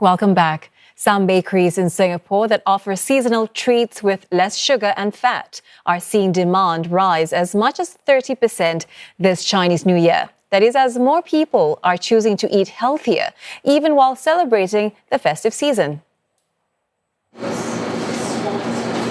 Welcome back. Some bakeries in Singapore that offer seasonal treats with less sugar and fat are seeing demand rise as much as 30% this Chinese New Year. That is, as more people are choosing to eat healthier, even while celebrating the festive season.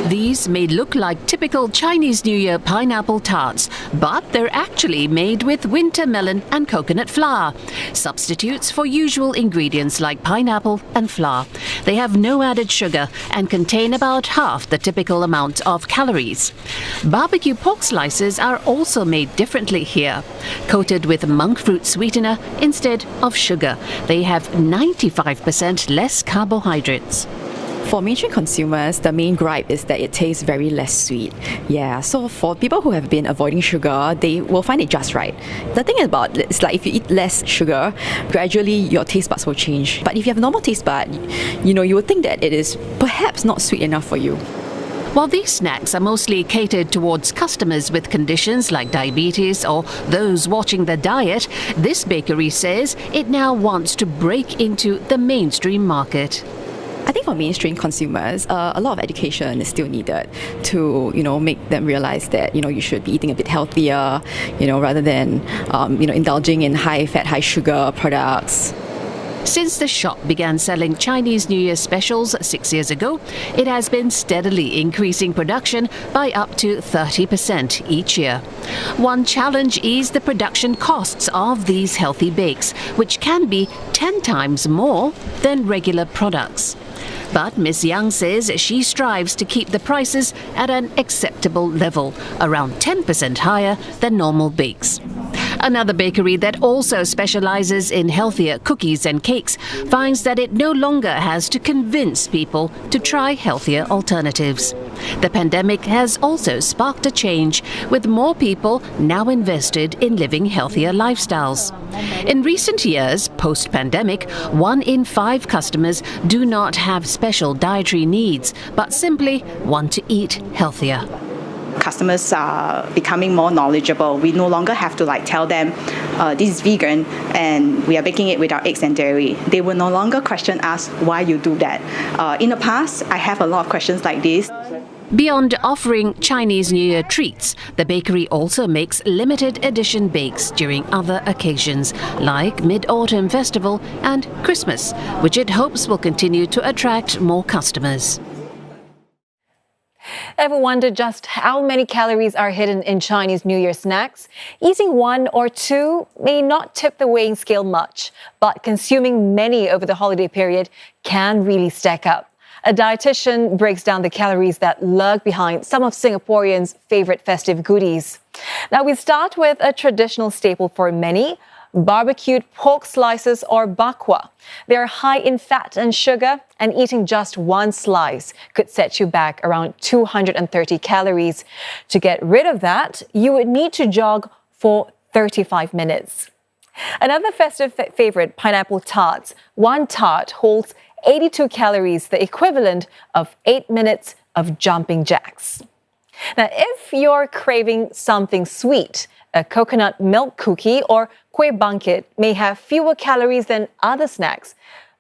These may look like typical Chinese New Year pineapple tarts, but they're actually made with winter melon and coconut flour, substitutes for usual ingredients like pineapple and flour. They have no added sugar and contain about half the typical amount of calories. Barbecue pork slices are also made differently here, coated with monk fruit sweetener instead of sugar. They have 95% less carbohydrates. For mainstream consumers, the main gripe is that it tastes very less sweet. Yeah, so for people who have been avoiding sugar, they will find it just right. The thing about it is like if you eat less sugar, gradually your taste buds will change. But if you have a normal taste bud, you would think that it is perhaps not sweet enough for you. While these snacks are mostly catered towards customers with conditions like diabetes or those watching their diet, this bakery says it now wants to break into the mainstream market. I think for mainstream consumers, a lot of education is still needed to, make them realize that, you should be eating a bit healthier, rather than, indulging in high-fat, high-sugar products. Since the shop began selling Chinese New Year specials 6 years ago, it has been steadily increasing production by up to 30% each year. One challenge is the production costs of these healthy bakes, which can be 10 times more than regular products. But Ms. Yang says she strives to keep the prices at an acceptable level, around 10% higher than normal bakes. Another bakery that also specializes in healthier cookies and cakes finds that it no longer has to convince people to try healthier alternatives. The pandemic has also sparked a change, with more people now invested in living healthier lifestyles. In recent years, post-pandemic, 1 in 5 customers do not have special dietary needs, but simply want to eat healthier. Customers are becoming more knowledgeable. We no longer have to tell them this is vegan and we are baking it without eggs and dairy. They will no longer question us why you do that. In the past, I have a lot of questions like this. Beyond offering Chinese New Year treats, the bakery also makes limited edition bakes during other occasions like Mid-Autumn Festival and Christmas, which it hopes will continue to attract more customers. Ever wondered just how many calories are hidden in Chinese New Year snacks? Eating 1 or 2 may not tip the weighing scale much, but consuming many over the holiday period can really stack up. A dietitian breaks down the calories that lurk behind some of Singaporeans' favorite festive goodies. Now we start with a traditional staple for many, barbecued pork slices or bakwa. They are high in fat and sugar, and eating just 1 slice could set you back around 230 calories. To get rid of that, you would need to jog for 35 minutes. Another festive favorite, pineapple tarts. 1 tart holds 82 calories, the equivalent of 8 minutes of jumping jacks. Now, if you're craving something sweet, a coconut milk cookie or kueh bangkit may have fewer calories than other snacks.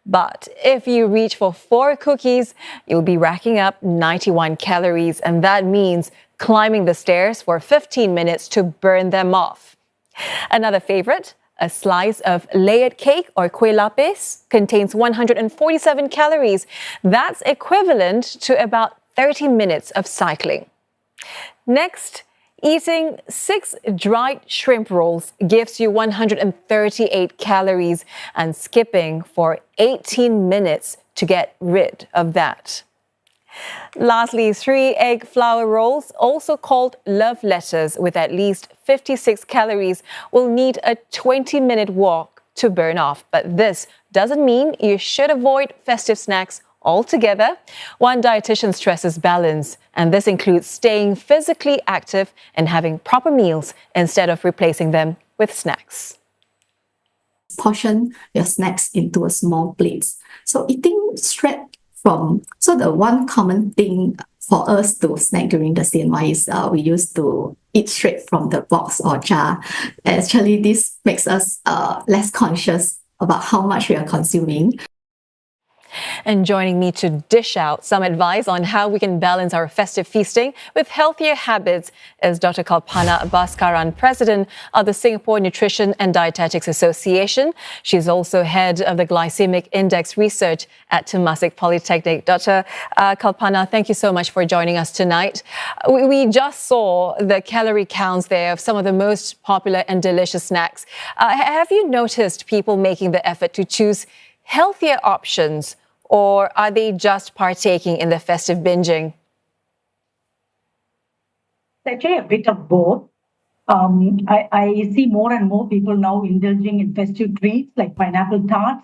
But if you reach for 4 cookies, you'll be racking up 91 calories, and that means climbing the stairs for 15 minutes to burn them off. Another favorite, a slice of layered cake or kueh lapis contains 147 calories. That's equivalent to about 30 minutes of cycling. Next, eating 6 dried shrimp rolls gives you 138 calories, and skipping for 18 minutes to get rid of that. Lastly, 3 egg flour rolls, also called love letters, with at least 56 calories, will need a 20-minute walk to burn off. But this doesn't mean you should avoid festive snacks altogether. One dietitian stresses balance, and this includes staying physically active and having proper meals instead of replacing them with snacks. Portion your snacks into a small plates. So eating straight so the one common thing for us to snack during the CNY is we used to eat straight from the box or jar. Actually, this makes us less conscious about how much we are consuming. And joining me to dish out some advice on how we can balance our festive feasting with healthier habits is Dr. Kalpana Bhaskaran, President of the Singapore Nutrition and Dietetics Association. She's also head of the Glycemic Index Research at Temasek Polytechnic. Dr. Kalpana, thank you so much for joining us tonight. We just saw the calorie counts there of some of the most popular and delicious snacks. Have you noticed people making the effort to choose healthier options, or are they just partaking in the festive binging? It's actually a bit of both. I see more and more people now indulging in festive treats like pineapple tarts,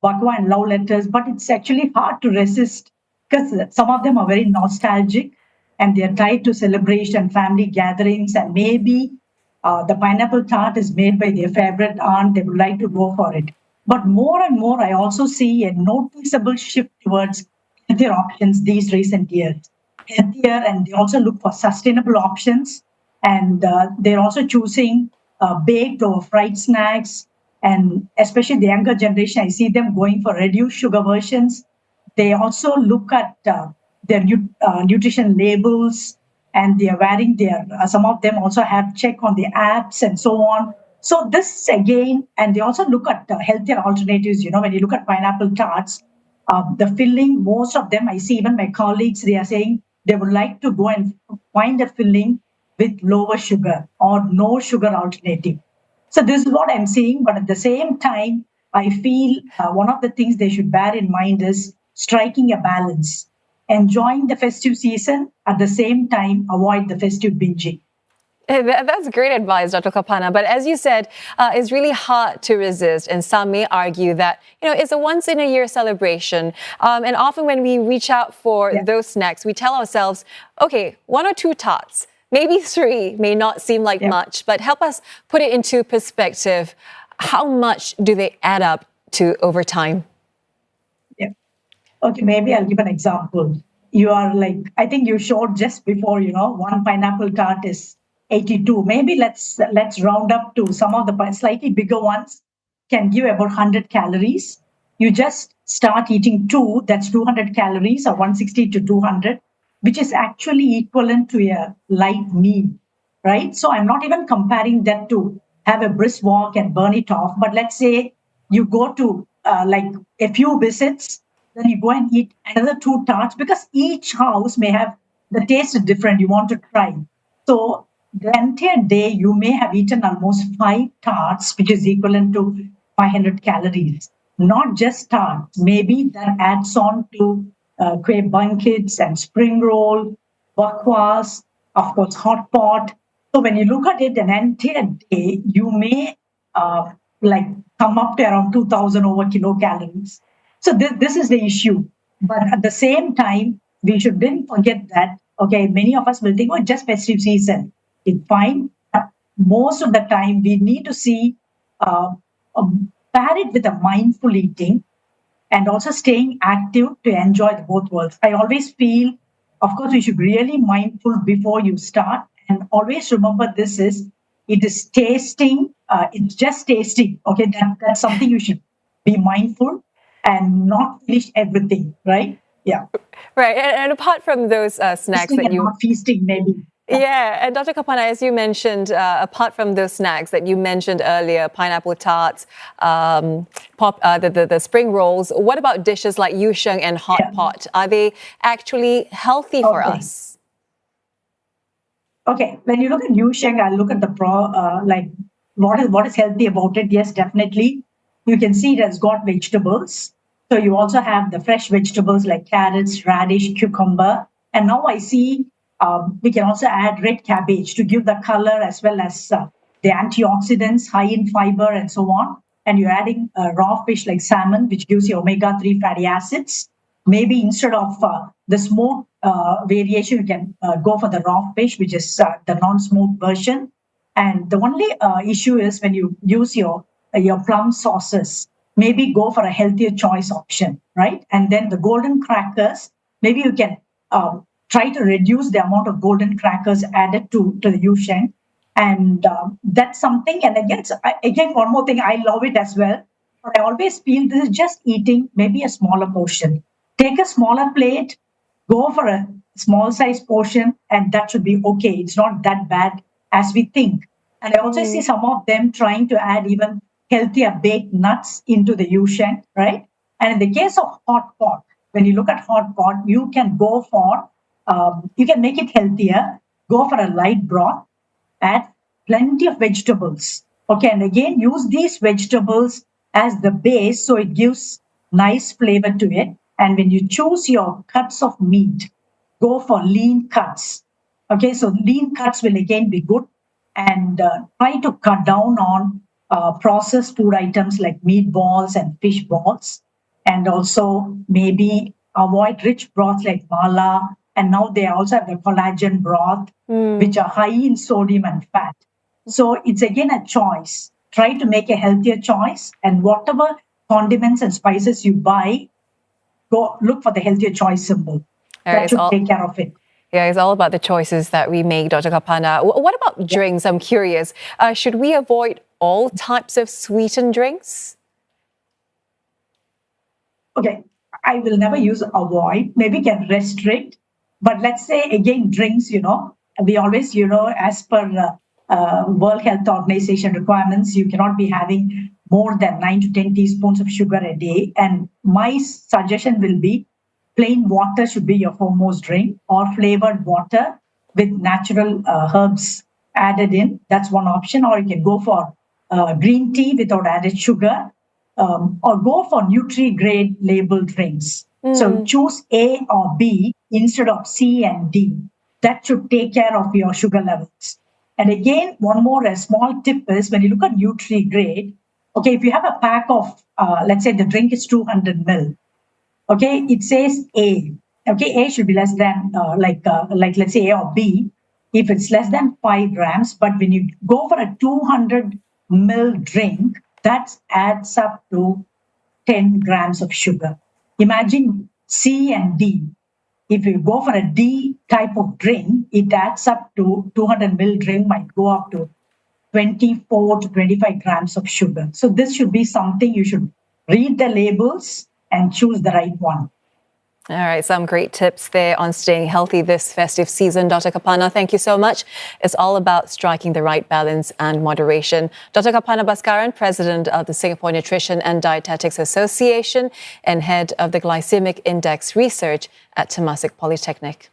bakwa and love letters, but it's actually hard to resist because some of them are very nostalgic and they're tied to celebration, family gatherings, and maybe the pineapple tart is made by their favorite aunt. They would like to go for it. But more and more, I also see a noticeable shift towards healthier options these recent years. Healthier, and they also look for sustainable options. And they're also choosing baked or fried snacks. And especially the younger generation, I see them going for reduced sugar versions. They also look at their nutrition labels, and they are wearing their, some of them also have check on the apps and so on. So this again, and they also look at healthier alternatives. You know, when you look at pineapple tarts, the filling, most of them, I see even my colleagues, they are saying they would like to go and find a filling with lower sugar or no sugar alternative. So this is what I'm seeing. But at the same time, I feel one of the things they should bear in mind is striking a balance, enjoying the festive season, at the same time, avoid the festive binging. That's great advice, Dr. Kalpana. But as you said, it's really hard to resist. And some may argue that, it's a once in a year celebration. And often when we reach out for those snacks, we tell ourselves, okay, 1 or 2 tarts, maybe 3 may not seem like much, but help us put it into perspective. How much do they add up to over time? Okay, maybe I'll give an example. You are like, I think you showed just before, one pineapple tart is 82. Maybe let's round up to some of the slightly bigger ones can give about 100 calories. You just start eating 2, that's 200 calories, or 160 to 200, which is actually equivalent to a light meal, right? So I'm not even comparing that to have a brisk walk and burn it off. But let's say you go to like a few visits, then you go and eat another 2 tarts, because each house may have the taste is different. You want to try. So the entire day, you may have eaten almost 5 tarts, which is equivalent to 500 calories. Not just tarts. Maybe that adds on to kue bunkets and spring roll, bakwas, of course, hot pot. So when you look at it an entire day, you may like come up to around 2,000 over kilocalories. So this is the issue. But at the same time, we shouldn't forget that, okay, many of us will think, oh, just festive season. It's fine. But most of the time, we need to see, pair it with a mindful eating and also staying active to enjoy the both worlds. I always feel, of course, we should really mindful before you start. And always remember it is tasting, it's just tasting. Okay, that's something you should be mindful and not finish everything, right? Yeah. Right. And apart from those snacks that you... Not feasting, maybe. Yeah. And Dr. Kalpana, as you mentioned, apart from those snacks that you mentioned earlier, pineapple tarts, the spring rolls, what about dishes like yu sheng and hot pot? Are they actually healthy for us? Okay. When you look at yu sheng, I look at the what is healthy about it. Yes, definitely. You can see it has got vegetables. So you also have the fresh vegetables like carrots, radish, cucumber. And now I see we can also add red cabbage to give the color, as well as the antioxidants, high in fiber and so on. And you're adding raw fish like salmon, which gives you omega-3 fatty acids. Maybe instead of the smoked variation, you can go for the raw fish, which is the non-smoked version. And the only issue is when you use your plum sauces, maybe go for a healthier choice option, right? And then the golden crackers, maybe you can try to reduce the amount of golden crackers added to the yu sheng. And that's something. And again, one more thing, I love it as well. But I always feel this is just eating maybe a smaller portion. take a smaller plate, go for a small size portion, and that should be okay. It's not that bad as we think. And I also see some of them trying to add even healthier baked nuts into the Yushen, right? And in the case of hot pot, when you look at hot pot, you can go for, you can make it healthier, go for a light broth, add plenty of vegetables. Okay, and again, use these vegetables as the base so it gives nice flavor to it. And when you choose your cuts of meat, go for lean cuts. Okay, so lean cuts will again be good. And try to cut down on processed food items like meatballs and fish balls. And also maybe avoid rich broths like mala. And now they also have the collagen broth, which are high in sodium and fat. So it's again a choice. Try to make a healthier choice. And whatever condiments and spices you buy, go look for the healthier choice symbol. That should take care of it. Yeah, it's all about the choices that we make, Dr. Kalpana. What about drinks? I'm curious. Should we avoid all types of sweetened drinks? Okay, I will never use avoid. Maybe can restrict. But let's say, again, drinks, we always, as per World Health Organization requirements, you cannot be having more than 9 to 10 teaspoons of sugar a day. And my suggestion will be plain water should be your foremost drink, or flavored water with natural herbs added in. That's one option. Or you can go for green tea without added sugar, or go for Nutri-grade labeled drinks. So choose A or B instead of C and D. That should take care of your sugar levels. And again, one more a small tip is when you look at Nutri-grade, okay, if you have a pack of, let's say the drink is 200 ml, okay, it says A. Okay, A should be less than, like let's say A or B, if it's less than 5 grams. But when you go for a 200 ml drink, that adds up to 10 grams of sugar. Imagine C and D. If you go for a D type of drink, it adds up to 200 ml drink might go up to 24 to 25 grams of sugar. So this should be something you should read the labels and choose the right one. All right, some great tips there on staying healthy this festive season. Dr. Kalpana, thank you so much. It's all about striking the right balance and moderation. Dr. Kalpana Bhaskaran, President of the Singapore Nutrition and Dietetics Association and Head of the Glycemic Index Research at Temasek Polytechnic.